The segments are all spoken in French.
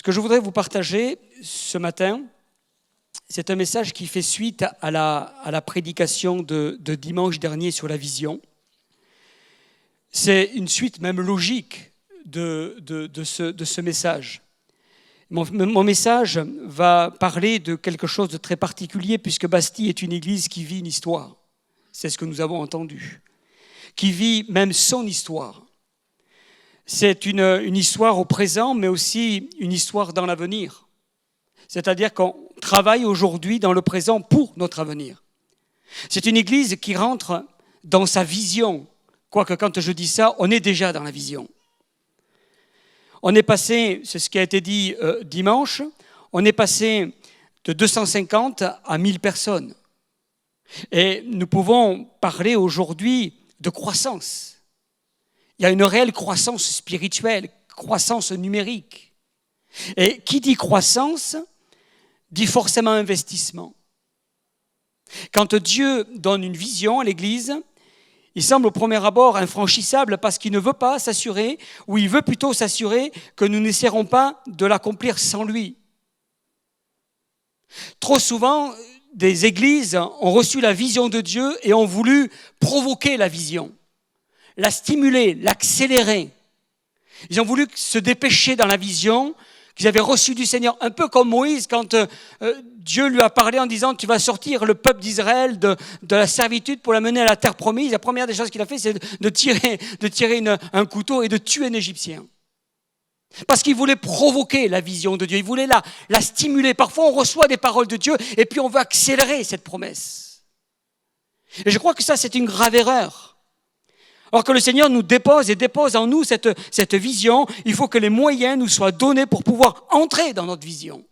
que je voudrais vous partager ce matin, c'est un message qui fait suite à la prédication de dimanche dernier sur la vision. C'est une suite même logique de ce message. Mon message va parler de quelque chose de très particulier puisque Bastille est une église qui vit une histoire. C'est ce que nous avons entendu. Qui vit même son histoire. C'est une histoire au présent, mais aussi une histoire dans l'avenir. C'est-à-dire qu'on travaille aujourd'hui dans le présent pour notre avenir. C'est une église qui rentre dans sa vision. Quoique quand je dis ça, on est déjà dans la vision. On est passé, c'est ce qui a été dit dimanche, on est passé de 250 à 1000 personnes. Et nous pouvons parler aujourd'hui de croissance. Il y a une réelle croissance spirituelle, croissance numérique. Et qui dit croissance, dit forcément investissement. Quand Dieu donne une vision à l'Église, il semble au premier abord infranchissable parce qu'il ne veut pas s'assurer, ou il veut plutôt s'assurer que nous n'essaierons pas de l'accomplir sans lui. Trop souvent, des églises ont reçu la vision de Dieu et ont voulu provoquer la vision, la stimuler, l'accélérer. Ils ont voulu se dépêcher dans la vision qu'ils avaient reçue du Seigneur, un peu comme Moïse quand Dieu lui a parlé en disant « Tu vas sortir le peuple d'Israël de la servitude pour l'amener à la terre promise ». La première des choses qu'il a fait, c'est de tirer un couteau et de tuer un Égyptien. Parce qu'il voulait provoquer la vision de Dieu, il voulait la stimuler. Parfois, on reçoit des paroles de Dieu et puis on veut accélérer cette promesse. Et je crois que ça, c'est une grave erreur. Alors que le Seigneur nous dépose en nous cette vision, il faut que les moyens nous soient donnés pour pouvoir entrer dans notre vision.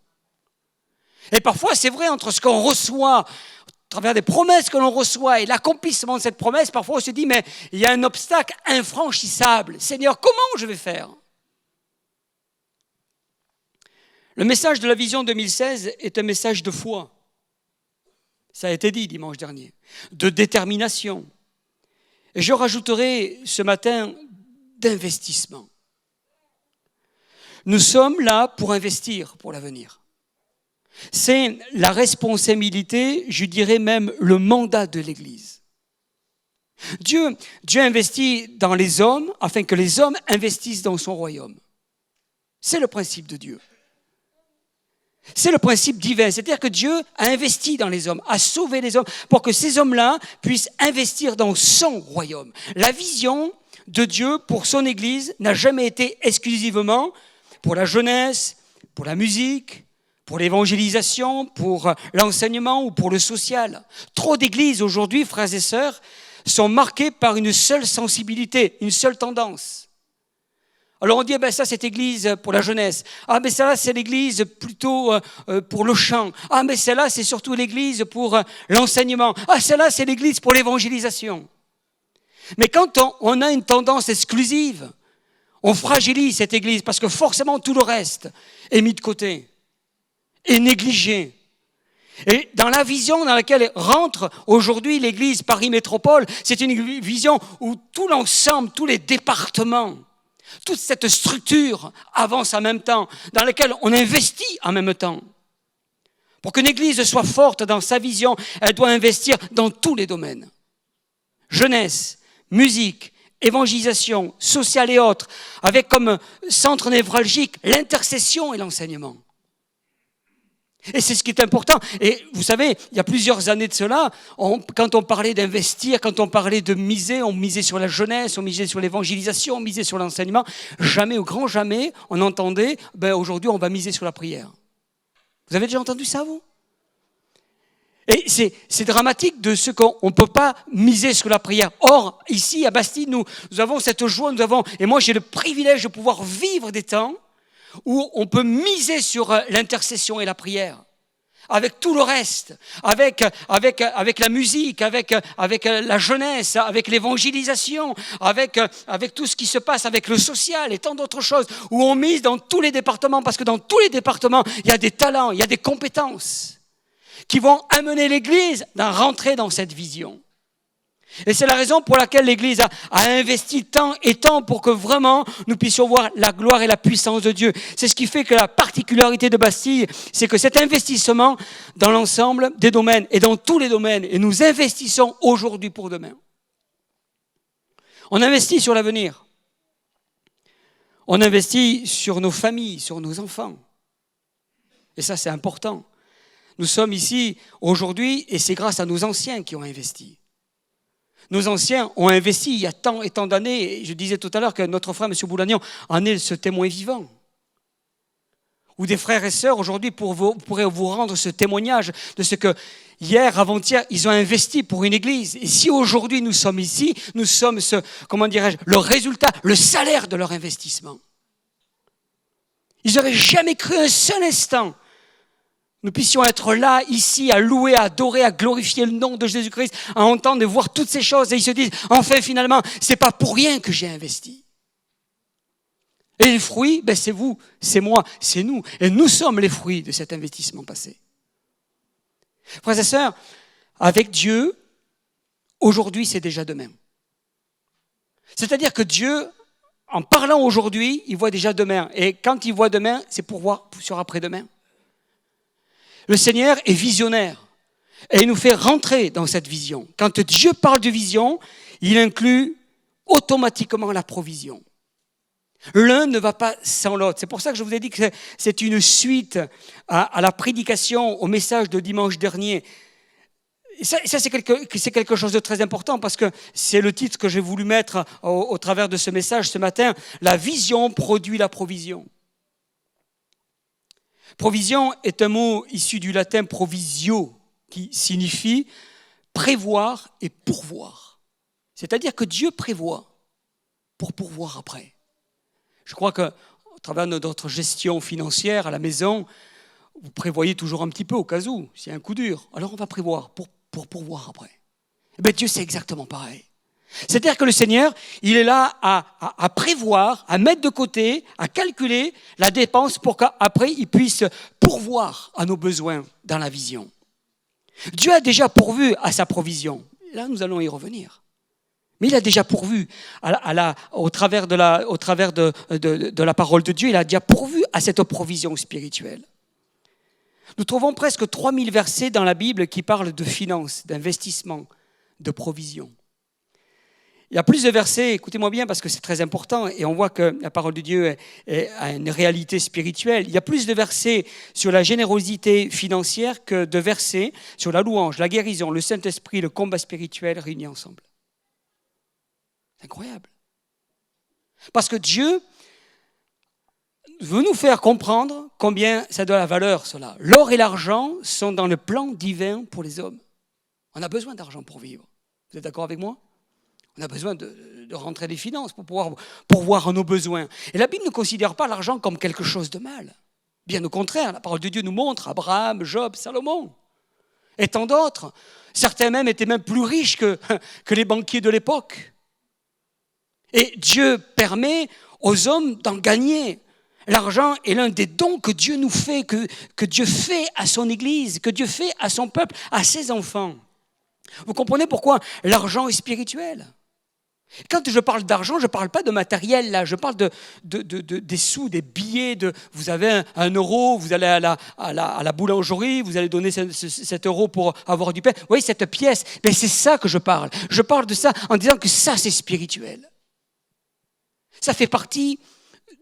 Et parfois, c'est vrai, entre ce qu'on reçoit, à travers des promesses que l'on reçoit et l'accomplissement de cette promesse, parfois on se dit, mais il y a un obstacle infranchissable. Seigneur, comment je vais faire ? Le message de la vision 2016 est un message de foi. Ça a été dit dimanche dernier. De détermination. Et je rajouterai ce matin d'investissement. Nous sommes là pour investir pour l'avenir. C'est la responsabilité, je dirais même le mandat de l'Église. Dieu investit dans les hommes afin que les hommes investissent dans son royaume. C'est le principe de Dieu. C'est le principe divin, c'est-à-dire que Dieu a investi dans les hommes, a sauvé les hommes pour que ces hommes-là puissent investir dans son royaume. La vision de Dieu pour son Église n'a jamais été exclusivement pour la jeunesse, pour la musique, pour l'évangélisation, pour l'enseignement ou pour le social. Trop d'églises aujourd'hui, frères et sœurs, sont marquées par une seule sensibilité, une seule tendance. Alors on dit, ça c'est l'église pour la jeunesse. Ah mais celle-là c'est l'église plutôt pour le chant. Ah mais celle-là c'est surtout l'église pour l'enseignement. Ah celle-là c'est l'église pour l'évangélisation. Mais quand on a une tendance exclusive, on fragilise cette église parce que forcément tout le reste est mis de côté, est négligé. Et dans la vision dans laquelle rentre aujourd'hui l'église Paris Métropole, c'est une vision où tout l'ensemble, tous les départements, toute cette structure avance en même temps, dans laquelle on investit en même temps. Pour qu'une église soit forte dans sa vision, elle doit investir dans tous les domaines. Jeunesse, musique, évangélisation, sociale et autres, avec comme centre névralgique l'intercession et l'enseignement. Et c'est ce qui est important. Et vous savez, il y a plusieurs années de cela, quand on parlait d'investir, quand on parlait de miser, on misait sur la jeunesse, on misait sur l'évangélisation, on misait sur l'enseignement. Jamais, au grand jamais, on entendait, aujourd'hui on va miser sur la prière. Vous avez déjà entendu ça, vous ? Et c'est dramatique de ce qu'on ne peut pas miser sur la prière. Or, ici, à Bastille, nous avons cette joie, et moi j'ai le privilège de pouvoir vivre des temps où on peut miser sur l'intercession et la prière, avec tout le reste, avec la musique, avec la jeunesse, avec l'évangélisation, avec tout ce qui se passe, avec le social et tant d'autres choses, où on mise dans tous les départements, parce que dans tous les départements, il y a des talents, il y a des compétences qui vont amener l'Église à rentrer dans cette vision. Et c'est la raison pour laquelle l'Église a investi tant et tant pour que vraiment nous puissions voir la gloire et la puissance de Dieu. C'est ce qui fait que la particularité de Bastille, c'est que cet investissement dans l'ensemble des domaines et dans tous les domaines, et nous investissons aujourd'hui pour demain. On investit sur l'avenir. On investit sur nos familles, sur nos enfants. Et ça, c'est important. Nous sommes ici aujourd'hui et c'est grâce à nos anciens qui ont investi. Nos anciens ont investi il y a tant et tant d'années. Je disais tout à l'heure que notre frère, M. Boulagnon, en est ce témoin vivant. Ou des frères et sœurs aujourd'hui pourraient vous rendre ce témoignage de ce que hier, avant-hier, ils ont investi pour une église. Et si aujourd'hui nous sommes ici, nous sommes le résultat, le salaire de leur investissement. Ils n'auraient jamais cru un seul instant nous puissions être là, ici, à louer, à adorer, à glorifier le nom de Jésus-Christ, à entendre et voir toutes ces choses. Et ils se disent, enfin, finalement, c'est pas pour rien que j'ai investi. Et les fruits, c'est vous, c'est moi, c'est nous. Et nous sommes les fruits de cet investissement passé. Frères et sœurs, avec Dieu, aujourd'hui, c'est déjà demain. C'est-à-dire que Dieu, en parlant aujourd'hui, il voit déjà demain. Et quand il voit demain, c'est pour voir sur après-demain. Le Seigneur est visionnaire et il nous fait rentrer dans cette vision. Quand Dieu parle de vision, il inclut automatiquement la provision. L'un ne va pas sans l'autre. C'est pour ça que je vous ai dit que c'est une suite à la prédication, au message de dimanche dernier. Et ça c'est quelque chose de très important parce que c'est le titre que j'ai voulu mettre au travers de ce message ce matin. La vision produit la provision. Provision est un mot issu du latin provisio, qui signifie prévoir et pourvoir. C'est-à-dire que Dieu prévoit pour pourvoir après. Je crois qu'au travers de notre gestion financière à la maison, vous prévoyez toujours un petit peu au cas où, s'il y a un coup dur. Alors on va prévoir pour pourvoir après. Et bien Dieu c'est exactement pareil. C'est-à-dire que le Seigneur, il est là à prévoir, à mettre de côté, à calculer la dépense pour qu'après, il puisse pourvoir à nos besoins dans la vision. Dieu a déjà pourvu à sa provision. Là, nous allons y revenir. Mais il a déjà pourvu au travers de la parole de Dieu, il a déjà pourvu à cette provision spirituelle. Nous trouvons presque 3000 versets dans la Bible qui parlent de finances, d'investissement, de provision. Il y a plus de versets, écoutez-moi bien parce que c'est très important et on voit que la parole de Dieu a une réalité spirituelle. Il y a plus de versets sur la générosité financière que de versets sur la louange, la guérison, le Saint-Esprit, le combat spirituel réunis ensemble. C'est incroyable. Parce que Dieu veut nous faire comprendre combien ça a de la valeur cela. L'or et l'argent sont dans le plan divin pour les hommes. On a besoin d'argent pour vivre. Vous êtes d'accord avec moi ? On a besoin de rentrer des finances pour pouvoir pourvoir à nos besoins. Et la Bible ne considère pas l'argent comme quelque chose de mal. Bien au contraire, la parole de Dieu nous montre Abraham, Job, Salomon et tant d'autres. Certains même étaient même plus riches que les banquiers de l'époque. Et Dieu permet aux hommes d'en gagner. L'argent est l'un des dons que Dieu nous fait, que Dieu fait à son Église, que Dieu fait à son peuple, à ses enfants. Vous comprenez pourquoi l'argent est spirituel ? Quand je parle d'argent, je ne parle pas de matériel, là. Je parle des sous, des billets. Vous avez un euro, vous allez à la boulangerie, vous allez donner cet euro pour avoir du pain. Vous voyez, cette pièce, ben c'est ça que je parle. Je parle de ça en disant que ça, c'est spirituel. Ça fait partie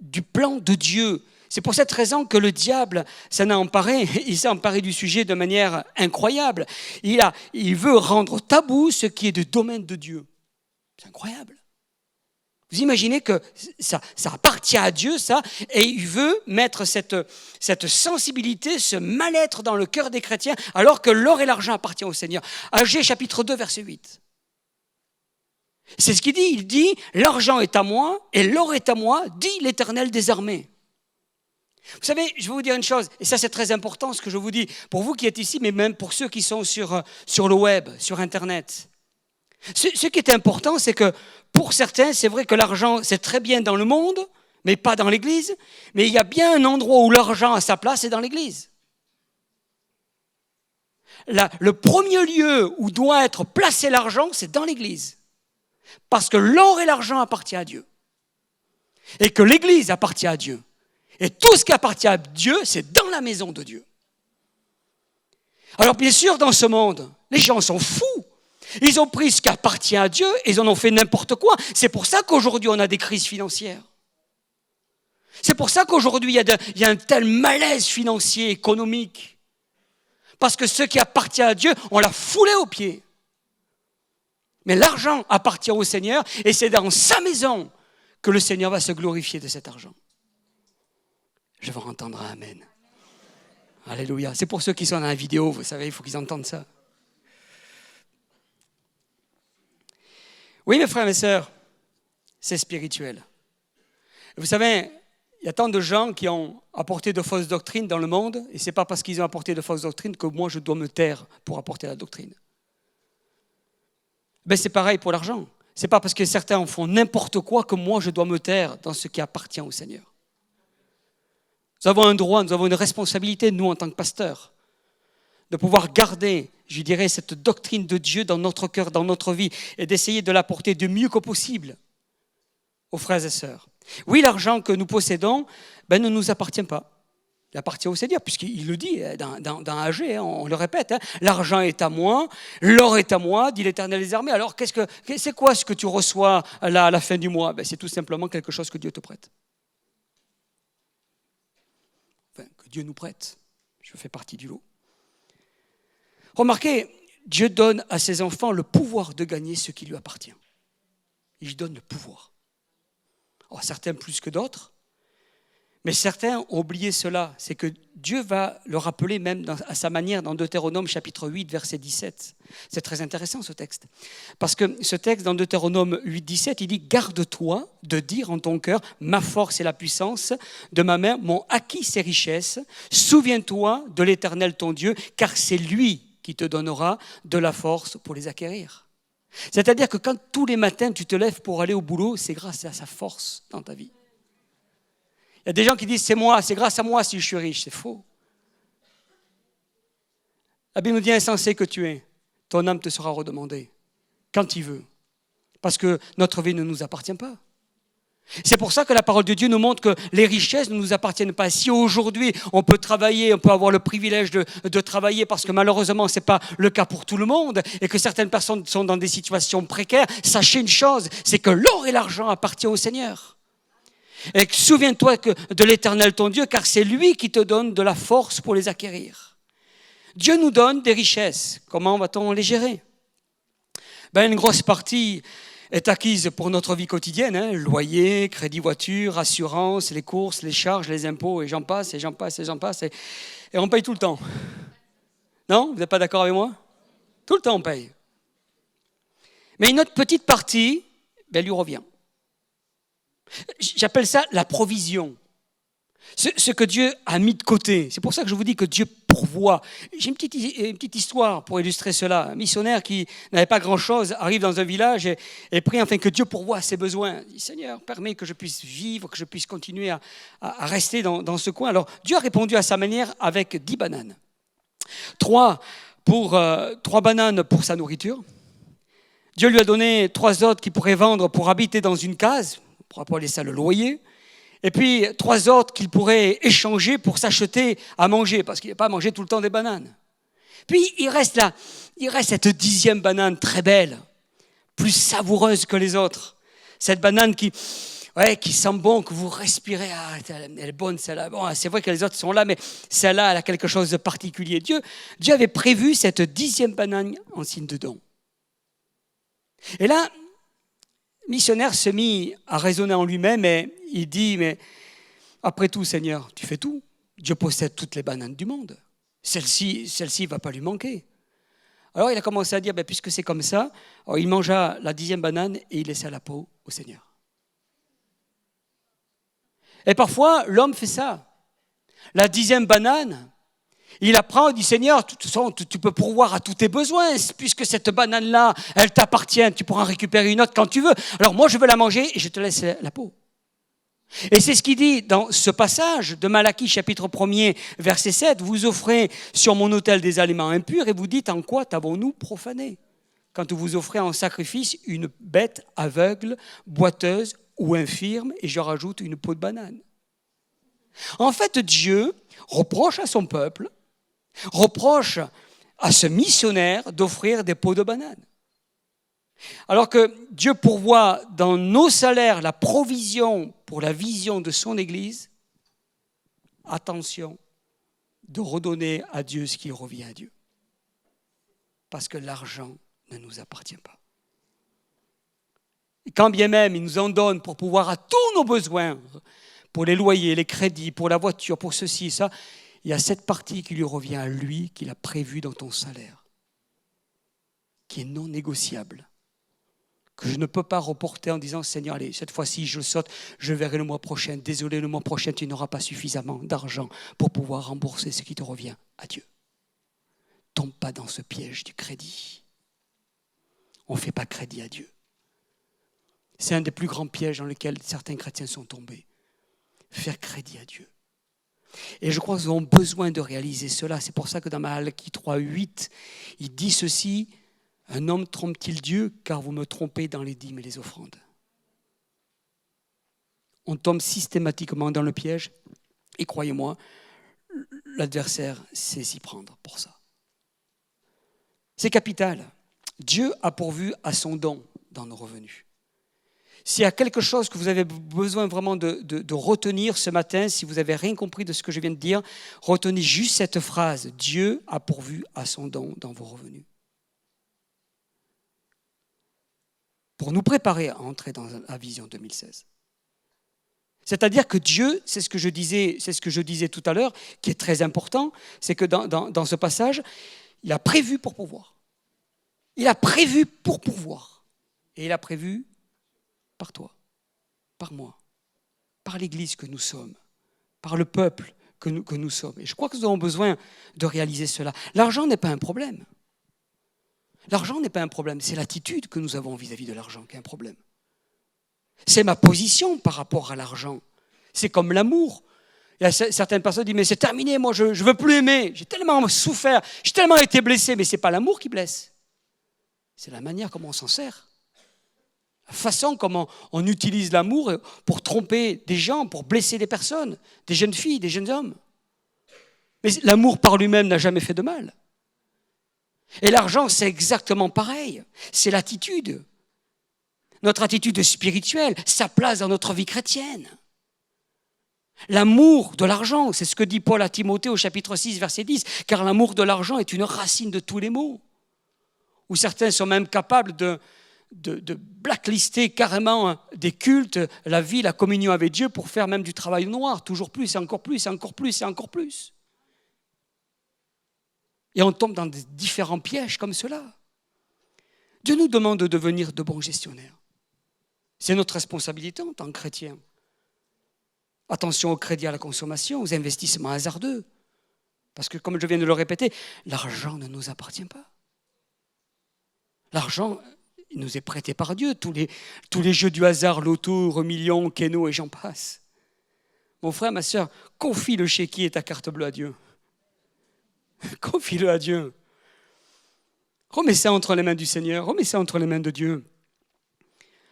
du plan de Dieu. C'est pour cette raison que le diable s'en a emparé. Il s'est emparé du sujet de manière incroyable. Il veut rendre tabou ce qui est du domaine de Dieu. C'est incroyable. Vous imaginez que ça appartient à Dieu, ça, et il veut mettre cette sensibilité, ce mal-être dans le cœur des chrétiens, alors que l'or et l'argent appartiennent au Seigneur. Agée chapitre 2, verset 8. C'est ce qu'il dit. Il dit, l'argent est à moi et l'or est à moi, dit l'Éternel des armées. Vous savez, je vais vous dire une chose, et ça c'est très important ce que je vous dis, pour vous qui êtes ici, mais même pour ceux qui sont sur le web, sur Internet. Ce qui est important, c'est que pour certains, c'est vrai que l'argent, c'est très bien dans le monde, mais pas dans l'Église. Mais il y a bien un endroit où l'argent a sa place, c'est dans l'Église. Le premier lieu où doit être placé l'argent, c'est dans l'Église. Parce que l'or et l'argent appartiennent à Dieu. Et que l'Église appartient à Dieu. Et tout ce qui appartient à Dieu, c'est dans la maison de Dieu. Alors bien sûr, dans ce monde, les gens sont fous. Ils ont pris ce qui appartient à Dieu et ils en ont fait n'importe quoi. C'est pour ça qu'aujourd'hui, on a des crises financières. C'est pour ça qu'aujourd'hui, il y a un tel malaise financier, économique. Parce que ce qui appartient à Dieu, on l'a foulé aux pieds. Mais l'argent appartient au Seigneur et c'est dans sa maison que le Seigneur va se glorifier de cet argent. Je vais entendre un amen. Alléluia. C'est pour ceux qui sont dans la vidéo, vous savez, il faut qu'ils entendent ça. Oui, mes frères et mes sœurs, c'est spirituel. Vous savez, il y a tant de gens qui ont apporté de fausses doctrines dans le monde, et ce n'est pas parce qu'ils ont apporté de fausses doctrines que moi je dois me taire pour apporter la doctrine. Ben, c'est pareil pour l'argent. Ce n'est pas parce que certains en font n'importe quoi que moi je dois me taire dans ce qui appartient au Seigneur. Nous avons un droit, nous avons une responsabilité, nous en tant que pasteurs, de pouvoir garder, je dirais, cette doctrine de Dieu dans notre cœur, dans notre vie, et d'essayer de l'apporter du mieux que possible aux frères et sœurs. Oui, l'argent que nous possédons ne nous appartient pas. Il appartient au Seigneur, puisqu'il le dit dans AG, on le répète, l'argent est à moi, l'or est à moi, dit l'Éternel des armées. Alors, c'est quoi ce que tu reçois à la fin du mois ? C'est tout simplement quelque chose que Dieu te prête. Enfin, que Dieu nous prête. Je fais partie du lot. Remarquez, Dieu donne à ses enfants le pouvoir de gagner ce qui lui appartient. Il donne le pouvoir. Alors, certains plus que d'autres, mais certains ont oublié cela. C'est que Dieu va le rappeler même à sa manière dans Deutéronome chapitre 8, verset 17. C'est très intéressant ce texte. Parce que ce texte dans Deutéronome 8, 17, il dit « Garde-toi de dire en ton cœur, ma force et la puissance de ma main m'ont acquis ces richesses. Souviens-toi de l'Éternel ton Dieu, car c'est lui qui te donnera de la force pour les acquérir. » C'est-à-dire que quand tous les matins tu te lèves pour aller au boulot, c'est grâce à sa force dans ta vie. Il y a des gens qui disent c'est moi, c'est grâce à moi si je suis riche. C'est faux. La Bible nous dit insensé que tu es, ton âme te sera redemandée quand il veut. Parce que notre vie ne nous appartient pas. C'est pour ça que la parole de Dieu nous montre que les richesses ne nous appartiennent pas. Si aujourd'hui on peut travailler, on peut avoir le privilège de travailler parce que malheureusement ce n'est pas le cas pour tout le monde et que certaines personnes sont dans des situations précaires, sachez une chose, c'est que l'or et l'argent appartiennent au Seigneur. Et souviens-toi de l'Éternel ton Dieu, car c'est lui qui te donne de la force pour les acquérir. Dieu nous donne des richesses. Comment va-t-on les gérer ? Une grosse partie est acquise pour notre vie quotidienne, loyer, crédit voiture, assurance, les courses, les charges, les impôts, et j'en passe, et j'en passe, et j'en passe, et on paye tout le temps. Non ? Vous n'êtes pas d'accord avec moi ? Tout le temps on paye. Mais une autre petite partie, lui revient. J'appelle ça la provision. Ce que Dieu a mis de côté. C'est pour ça que je vous dis que Dieu pourvoit. J'ai une petite histoire pour illustrer cela. Un missionnaire qui n'avait pas grand-chose arrive dans un village et prie afin que Dieu pourvoie à ses besoins. Il dit, Seigneur, permets que je puisse vivre, que je puisse continuer à rester dans ce coin. Alors Dieu a répondu à sa manière avec 10 bananes. 3 bananes pour sa nourriture. Dieu lui a donné 3 autres qu'il pourrait vendre pour habiter dans une case. On pourra appeler ça le loyer. Et puis 3 autres qu'il pourrait échanger pour s'acheter à manger, parce qu'il n'a pas mangé tout le temps des bananes. Puis il reste cette 10e banane très belle, plus savoureuse que les autres. Cette banane qui sent bon, que vous respirez. Ah, elle est bonne celle-là. Bon, c'est vrai que les autres sont là, mais celle-là, elle a quelque chose de particulier. Dieu avait prévu cette 10e banane en signe de don. Et là, le missionnaire se mit à raisonner en lui-même et il dit, mais après tout, Seigneur, tu fais tout. Dieu possède toutes les bananes du monde. Celle-ci ne va pas lui manquer. Alors il a commencé à dire, puisque c'est comme ça, alors il mangea la 10e banane et il laissa la peau au Seigneur. Et parfois, l'homme fait ça. La 10e banane, il apprend, il dit, Seigneur, de toute façon, tu peux pourvoir à tous tes besoins, puisque cette banane-là, elle t'appartient, tu pourras en récupérer une autre quand tu veux. Alors moi, je veux la manger et je te laisse la peau. Et c'est ce qu'il dit dans ce passage de Malachie chapitre 1er, verset 7. Vous offrez sur mon autel des aliments impurs et vous dites en quoi t'avons-nous profané ? Quand vous offrez en sacrifice une bête aveugle, boiteuse ou infirme, et je rajoute une peau de banane. En fait, Dieu reproche à son peuple, reproche à ce missionnaire d'offrir des peaux de banane. Alors que Dieu pourvoit dans nos salaires la provision pour la vision de son Église, attention de redonner à Dieu ce qui revient à Dieu. Parce que l'argent ne nous appartient pas. Et quand bien même il nous en donne pour pouvoir à tous nos besoins, pour les loyers, les crédits, pour la voiture, pour ceci, ça, il y a cette partie qui lui revient à lui, qu'il a prévue dans ton salaire, qui est non négociable, que je ne peux pas reporter en disant « Seigneur, allez, cette fois-ci, je saute, je verrai le mois prochain. Désolé, le mois prochain, tu n'auras pas suffisamment d'argent pour pouvoir rembourser ce qui te revient à Dieu. » Tombe pas dans ce piège du crédit. On ne fait pas crédit à Dieu. C'est un des plus grands pièges dans lesquels certains chrétiens sont tombés. Faire crédit à Dieu. Et je crois que nous avons besoin de réaliser cela. C'est pour ça que dans Malachie 3:8, il dit ceci, « Un homme trompe-t-il Dieu, car vous me trompez dans les dîmes et les offrandes. » On tombe systématiquement dans le piège, et croyez-moi, l'adversaire sait s'y prendre pour ça. C'est capital. Dieu a pourvu à son don dans nos revenus. S'il y a quelque chose que vous avez besoin vraiment de retenir ce matin, si vous n'avez rien compris de ce que je viens de dire, retenez juste cette phrase. Dieu a pourvu à son don dans vos revenus. Pour nous préparer à entrer dans la vision 2016. C'est-à-dire que Dieu, c'est ce que je disais tout à l'heure, qui est très important, c'est que dans ce passage, il a prévu pour pouvoir. Il a prévu pour pouvoir. Et il a prévu par toi, par moi, par l'Église que nous sommes, par le peuple que nous sommes. Et je crois que nous avons besoin de réaliser cela. L'argent n'est pas un problème. L'argent n'est pas un problème, c'est l'attitude que nous avons vis-à-vis de l'argent qui est un problème. C'est ma position par rapport à l'argent. C'est comme l'amour. Il y a certaines personnes qui disent, mais c'est terminé, moi je ne veux plus aimer. J'ai tellement souffert, j'ai tellement été blessé. Mais ce n'est pas l'amour qui blesse. C'est la manière comment on s'en sert. La façon comment on utilise l'amour pour tromper des gens, pour blesser des personnes, des jeunes filles, des jeunes hommes. Mais l'amour par lui-même n'a jamais fait de mal. Et l'argent, c'est exactement pareil. C'est l'attitude. Notre attitude spirituelle, sa place dans notre vie chrétienne. L'amour de l'argent, c'est ce que dit Paul à Timothée au chapitre 6, verset 10, car l'amour de l'argent est une racine de tous les maux. Où certains sont même capables de blacklister carrément des cultes, la vie, la communion avec Dieu pour faire même du travail noir, toujours plus et encore plus et encore plus et encore plus. Et on tombe dans des différents pièges comme cela. Dieu nous demande de devenir de bons gestionnaires. C'est notre responsabilité en tant que chrétiens. Attention au crédit à la consommation, aux investissements hasardeux. Parce que, comme je viens de le répéter, l'argent ne nous appartient pas. L'argent, il nous est prêté par Dieu. Tous les jeux du hasard, loto, euro-million, keno et j'en passe. Mon frère, ma sœur, confie le chéquier et ta carte bleue à Dieu. Confie-le à Dieu. Remets ça entre les mains du Seigneur, remets ça entre les mains de Dieu.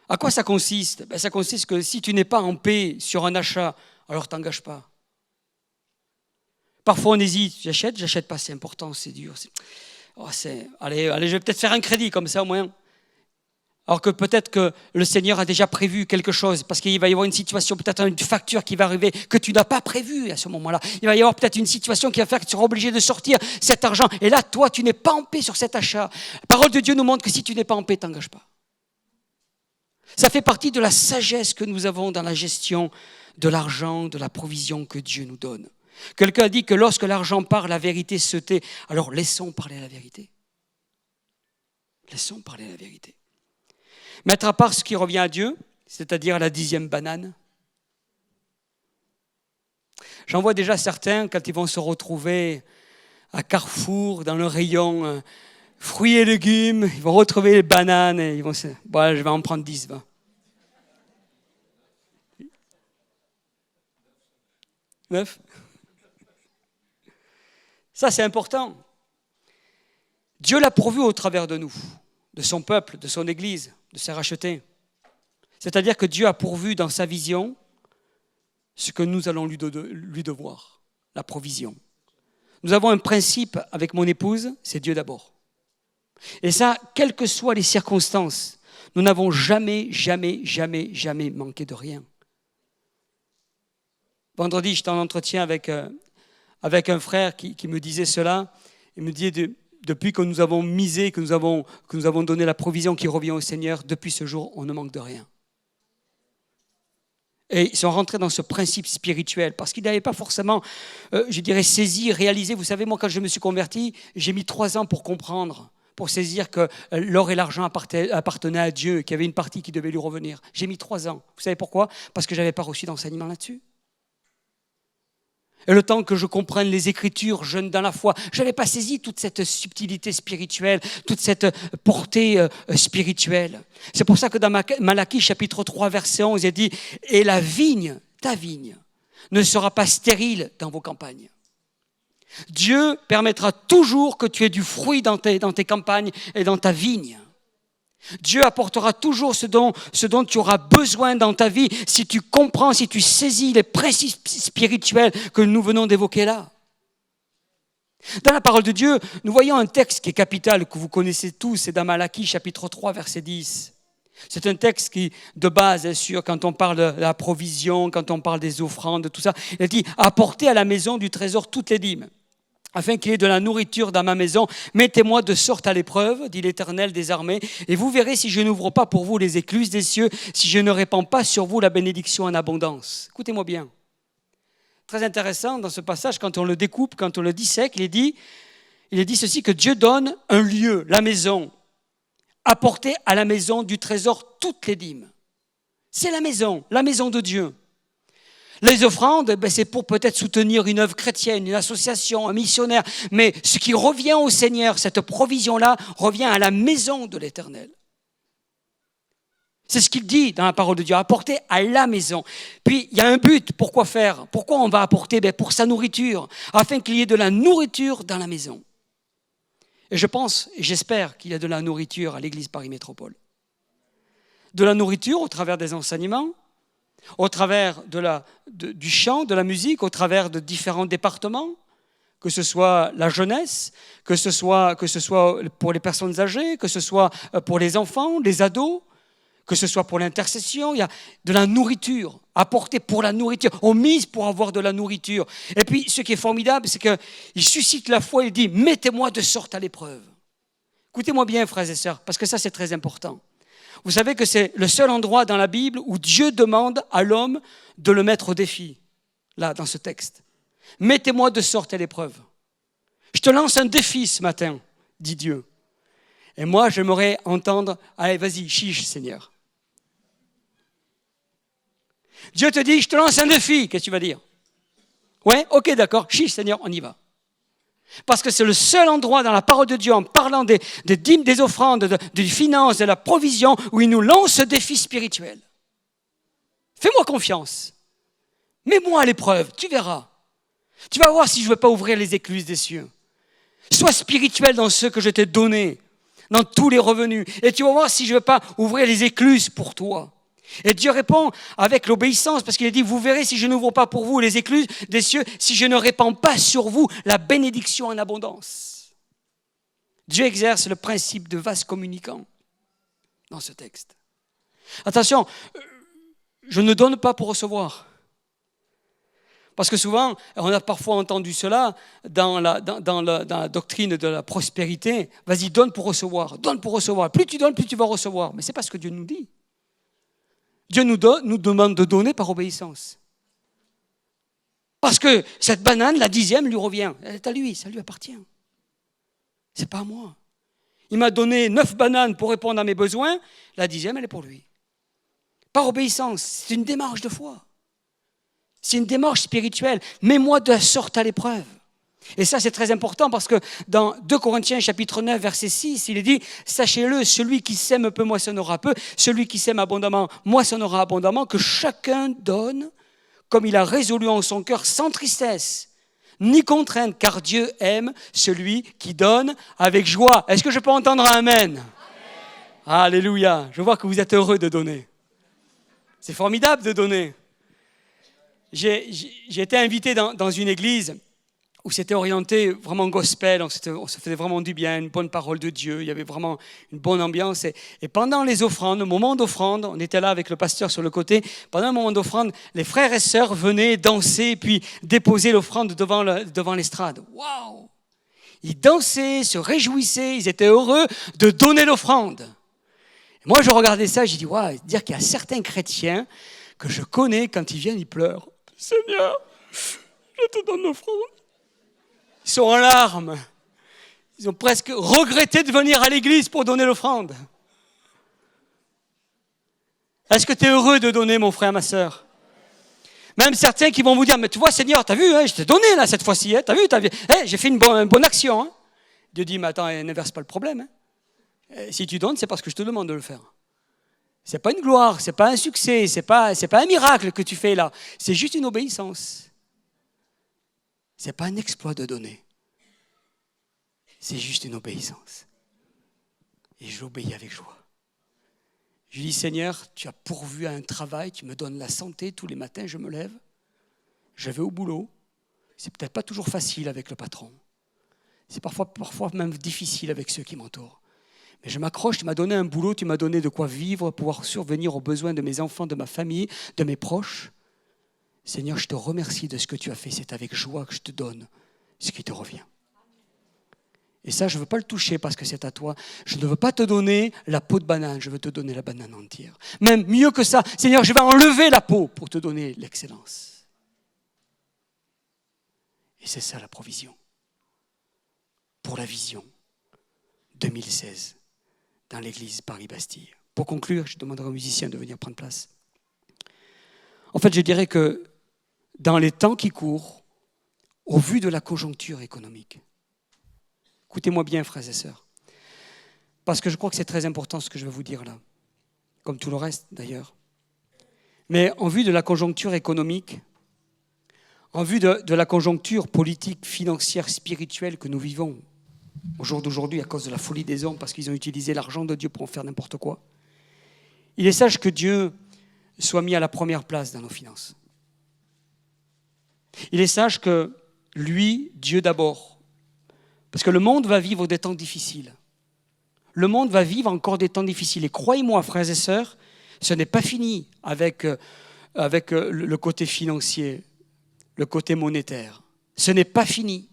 À quoi ça consiste ? Ça consiste que si tu n'es pas en paix sur un achat, alors t'engage pas. Parfois on hésite, j'achète pas, c'est important, c'est dur. Allez, je vais peut-être faire un crédit comme ça au moins. Alors que peut-être que le Seigneur a déjà prévu quelque chose, parce qu'il va y avoir une situation, peut-être une facture qui va arriver que tu n'as pas prévue à ce moment-là. Il va y avoir peut-être une situation qui va faire que tu seras obligé de sortir cet argent. Et là, toi, tu n'es pas en paix sur cet achat. La parole de Dieu nous montre que si tu n'es pas en paix, t'engages pas. Ça fait partie de la sagesse que nous avons dans la gestion de l'argent, de la provision que Dieu nous donne. Quelqu'un a dit que lorsque l'argent parle, la vérité se tait. Alors laissons parler la vérité. Laissons parler la vérité. Mettre à part ce qui revient à Dieu, c'est-à-dire la 10e banane. J'en vois déjà certains, quand ils vont se retrouver à Carrefour, dans le rayon fruits et légumes, ils vont retrouver les bananes et ils vont se dire, bon, je vais en prendre 10, va. 9. Ça, c'est important. Dieu l'a pourvu au travers de nous, de son peuple, de son Église, de ses rachetés. C'est-à-dire que Dieu a pourvu dans sa vision ce que nous allons lui devoir, la provision. Nous avons un principe avec mon épouse, c'est Dieu d'abord. Et ça, quelles que soient les circonstances, nous n'avons jamais manqué de rien. Vendredi, j'étais en entretien avec un frère qui me disait cela. Il me disait, depuis que nous avons misé, que nous avons donné la provision qui revient au Seigneur, depuis ce jour, on ne manque de rien. Et ils sont rentrés dans ce principe spirituel, parce qu'ils n'avaient pas forcément, saisi, réalisé. Vous savez, moi, quand je me suis converti, j'ai mis 3 ans pour comprendre, pour saisir que l'or et l'argent appartenaient à Dieu, qu'il y avait une partie qui devait lui revenir. J'ai mis 3 ans. Vous savez pourquoi ? Parce que je n'avais pas reçu d'enseignement là-dessus. Et le temps que je comprenne les Écritures, jeune dans la foi, je n'avais pas saisi toute cette subtilité spirituelle, toute cette portée spirituelle. C'est pour ça que dans Malachie, chapitre 3, verset 11, il dit « Et la vigne, ta vigne, ne sera pas stérile dans vos campagnes. » Dieu permettra toujours que tu aies du fruit dans tes campagnes et dans ta vigne. Dieu apportera toujours ce dont tu auras besoin dans ta vie si tu comprends, si tu saisis les principes spirituels que nous venons d'évoquer là. Dans la parole de Dieu, nous voyons un texte qui est capital, que vous connaissez tous, c'est dans Malachie, chapitre 3, verset 10. C'est un texte qui, de base, est sûr, quand on parle de la provision, quand on parle des offrandes, tout ça, il dit « Apportez à la maison du trésor toutes les dîmes. » Afin qu'il y ait de la nourriture dans ma maison, mettez-moi de sorte à l'épreuve, dit l'Éternel des armées, et vous verrez si je n'ouvre pas pour vous les écluses des cieux, si je ne répands pas sur vous la bénédiction en abondance. Écoutez-moi bien. Très intéressant dans ce passage, quand on le découpe, quand on le dissèque, il est dit ceci, que Dieu donne un lieu, la maison, apportez à la maison du trésor toutes les dîmes. C'est la maison de Dieu. Les offrandes, c'est pour peut-être soutenir une œuvre chrétienne, une association, un missionnaire. Mais ce qui revient au Seigneur, cette provision-là, revient à la maison de l'Éternel. C'est ce qu'il dit dans la parole de Dieu, apporter à la maison. Puis, il y a un but. Pourquoi faire ? Pourquoi on va apporter ? Pour sa nourriture, afin qu'il y ait de la nourriture dans la maison. Et je pense, et j'espère qu'il y a de la nourriture à l'Église Paris Métropole. De la nourriture au travers des enseignements, au travers du chant, de la musique, au travers de différents départements, que ce soit la jeunesse, que ce soit pour les personnes âgées, que ce soit pour les enfants, les ados, que ce soit pour l'intercession. Il y a de la nourriture, apportée pour la nourriture. On mise pour avoir de la nourriture. Et puis, ce qui est formidable, c'est qu'il suscite la foi, il dit « Mettez-moi de sorte à l'épreuve ». Écoutez-moi bien, frères et sœurs, parce que ça, c'est très important. Vous savez que c'est le seul endroit dans la Bible où Dieu demande à l'homme de le mettre au défi, là, dans ce texte. « Mettez-moi de sorte à l'épreuve. Je te lance un défi ce matin, dit Dieu. Et moi, j'aimerais entendre, allez, vas-y, chiche, Seigneur. Dieu te dit, je te lance un défi, qu'est-ce que tu vas dire? Ouais, ok, d'accord, chiche, Seigneur, on y va. Parce que c'est le seul endroit dans la parole de Dieu, en parlant des dîmes, des offrandes, des finances, de la provision, où il nous lance ce défi spirituel. Fais-moi confiance. Mets-moi à l'épreuve, tu verras. Tu vas voir si je ne veux pas ouvrir les écluses des cieux. Sois spirituel dans ce que je t'ai donné, dans tous les revenus. Et tu vas voir si je ne veux pas ouvrir les écluses pour toi. Et Dieu répond avec l'obéissance, parce qu'il a dit, vous verrez si je n'ouvre pas pour vous les écluses des cieux, si je ne répands pas sur vous la bénédiction en abondance. Dieu exerce le principe de vase communicant dans ce texte. Attention, je ne donne pas pour recevoir. Parce que souvent, on a parfois entendu cela dans la doctrine de la prospérité. Vas-y, donne pour recevoir, donne pour recevoir. Plus tu donnes, plus tu vas recevoir. Mais ce n'est pas ce que Dieu nous dit. Dieu nous demande de donner par obéissance. Parce que cette banane, la 10e, lui revient. Elle est à lui, ça lui appartient. Ce n'est pas à moi. Il m'a donné 9 bananes pour répondre à mes besoins. La 10e, elle est pour lui. Par obéissance, c'est une démarche de foi. C'est une démarche spirituelle. Mets-moi de la sorte à l'épreuve. Et ça, c'est très important parce que dans 2 Corinthiens chapitre 9, verset 6, il est dit « Sachez-le, celui qui sème peu moissonnera peu, celui qui sème abondamment moissonnera abondamment, que chacun donne comme il a résolu en son cœur sans tristesse, ni contrainte, car Dieu aime celui qui donne avec joie. Est-ce que je peux entendre un amen? Amen. Alléluia. Je vois que vous êtes heureux de donner. C'est formidable de donner. J'ai été invité dans une église où c'était orienté vraiment gospel, on se faisait vraiment du bien, une bonne parole de Dieu, il y avait vraiment une bonne ambiance. Et pendant les offrandes, au moment d'offrande, on était là avec le pasteur sur le côté, pendant le moment d'offrande, les frères et sœurs venaient danser puis déposer l'offrande devant l'estrade. Waouh! Ils dansaient, se réjouissaient, ils étaient heureux de donner l'offrande. Et moi, je regardais ça, j'ai dit, waouh, dire qu'il y a certains chrétiens que je connais, quand ils viennent, ils pleurent. Seigneur, je te donne l'offrande. Ils sont en larmes. Ils ont presque regretté de venir à l'église pour donner l'offrande. Est-ce que tu es heureux de donner, mon frère, ma sœur? Même certains qui vont vous dire, mais tu vois, Seigneur, t'as vu, hein, je t'ai donné là cette fois-ci, hein, t'as vu, j'ai fait une bonne action. Hein. Dieu dit, mais attends, n'inverse pas le problème. Hein. Si tu donnes, c'est parce que je te demande de le faire. C'est pas une gloire, c'est pas un succès, c'est pas un miracle que tu fais là. C'est juste une obéissance. C'est pas un exploit de donner. C'est juste une obéissance. Et j'obéis avec joie. Je dis, Seigneur, tu as pourvu à un travail, tu me donnes la santé, tous les matins je me lève, je vais au boulot. C'est peut-être pas toujours facile avec le patron. C'est parfois même difficile avec ceux qui m'entourent. Mais je m'accroche, tu m'as donné un boulot, tu m'as donné de quoi vivre, pouvoir survenir aux besoins de mes enfants, de ma famille, de mes proches. Seigneur, je te remercie de ce que tu as fait. C'est avec joie que je te donne ce qui te revient. Et ça, je ne veux pas le toucher parce que c'est à toi. Je ne veux pas te donner la peau de banane, je veux te donner la banane entière. Même mieux que ça, Seigneur, je vais enlever la peau pour te donner l'excellence. Et c'est ça la provision. Pour la vision 2016 dans l'église Paris-Bastille. Pour conclure, je demanderai aux musiciens de venir prendre place. En fait, je dirais que dans les temps qui courent, au vu de la conjoncture économique, écoutez-moi bien, frères et sœurs, parce que je crois que c'est très important ce que je vais vous dire là, comme tout le reste d'ailleurs. Mais en vue de la conjoncture économique, en vue de la conjoncture politique, financière, spirituelle que nous vivons au jour d'aujourd'hui à cause de la folie des hommes, parce qu'ils ont utilisé l'argent de Dieu pour en faire n'importe quoi, il est sage que Dieu soit mis à la première place dans nos finances. Il est sage que lui, Dieu d'abord, parce que le monde va vivre des temps difficiles. Le monde va vivre encore des temps difficiles. Et croyez-moi, frères et sœurs, ce n'est pas fini avec le côté financier, le côté monétaire. Ce n'est pas fini.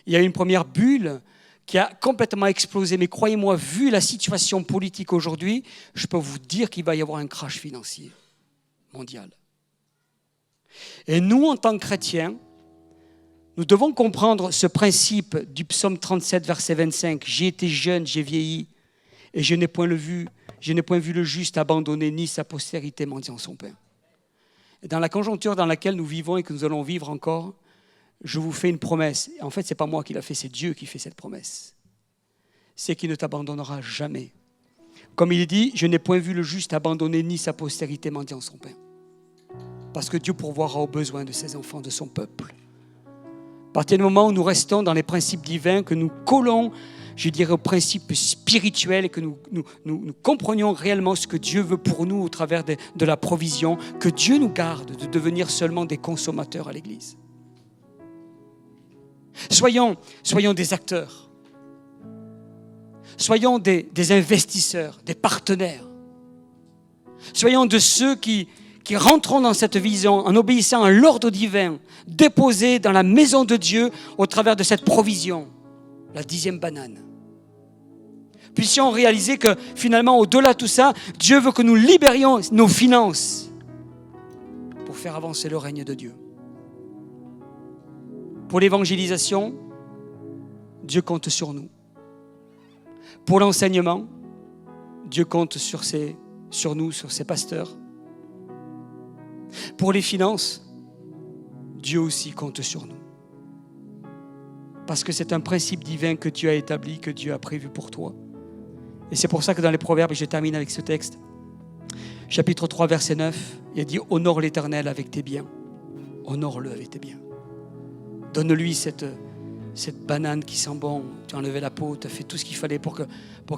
Il y a une première bulle qui a complètement explosé. Mais croyez-moi, vu la situation politique aujourd'hui, je peux vous dire qu'il va y avoir un crash financier mondial. Et nous, en tant que chrétiens, nous devons comprendre ce principe du psaume 37, verset 25. « J'ai été jeune, j'ai vieilli, et je n'ai point vu le juste abandonné, ni sa postérité mendiant son pain. » Et dans la conjoncture dans laquelle nous vivons et que nous allons vivre encore, je vous fais une promesse. En fait, ce n'est pas moi qui l'a fait, c'est Dieu qui fait cette promesse. C'est qu'il ne t'abandonnera jamais. Comme il dit, je n'ai point vu le juste abandonné, ni sa postérité mendiant son pain. Parce que Dieu pourvoira aux besoins de ses enfants, de son peuple. À partir du moment où nous restons dans les principes divins, que nous collons, je dirais, aux principes spirituels et que nous comprenions réellement ce que Dieu veut pour nous au travers de la provision, que Dieu nous garde de devenir seulement des consommateurs à l'Église. Soyons des acteurs. Soyons des investisseurs, des partenaires. Soyons de ceux qui rentrons dans cette vision en obéissant à l'ordre divin déposé dans la maison de Dieu au travers de cette provision, la 10e banane. Puissions réaliser que finalement, au-delà de tout ça, Dieu veut que nous libérions nos finances pour faire avancer le règne de Dieu. Pour l'évangélisation, Dieu compte sur nous. Pour l'enseignement, Dieu compte sur nous, sur ses pasteurs. Pour les finances, Dieu aussi compte sur nous. Parce que c'est un principe divin que Dieu a établi, que Dieu a prévu pour toi. Et c'est pour ça que dans les Proverbes, et je termine avec ce texte, chapitre 3, verset 9, il dit « Honore l'Éternel avec tes biens honore-le avec tes biens. Donne-lui cette banane qui sent bon. Tu as enlevé la peau, tu as fait tout ce qu'il fallait pour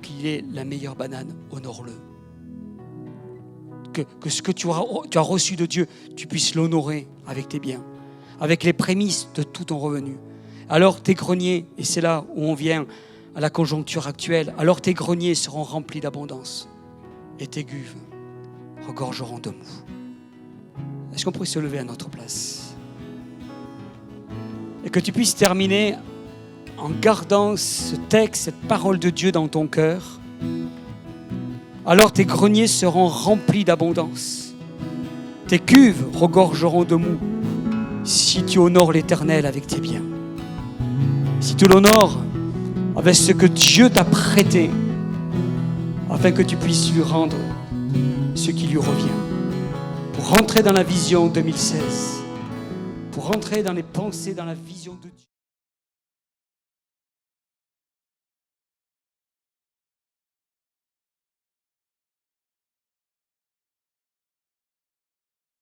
qu'il ait la meilleure banane. Honore-le. Que ce que tu as reçu de Dieu, tu puisses l'honorer avec tes biens, avec les prémices de tout ton revenu. Alors tes greniers, et c'est là où on vient à la conjoncture actuelle, alors tes greniers seront remplis d'abondance et tes cuves regorgeront de mou. Est-ce qu'on pourrait se lever à notre place? Et que tu puisses terminer en gardant ce texte, cette parole de Dieu dans ton cœur. Alors tes greniers seront remplis d'abondance. Tes cuves regorgeront de mou si tu honores l'Éternel avec tes biens. Si tu l'honores avec ce que Dieu t'a prêté, afin que tu puisses lui rendre ce qui lui revient. Pour rentrer dans la vision 2016, pour rentrer dans les pensées, dans la vision de Dieu.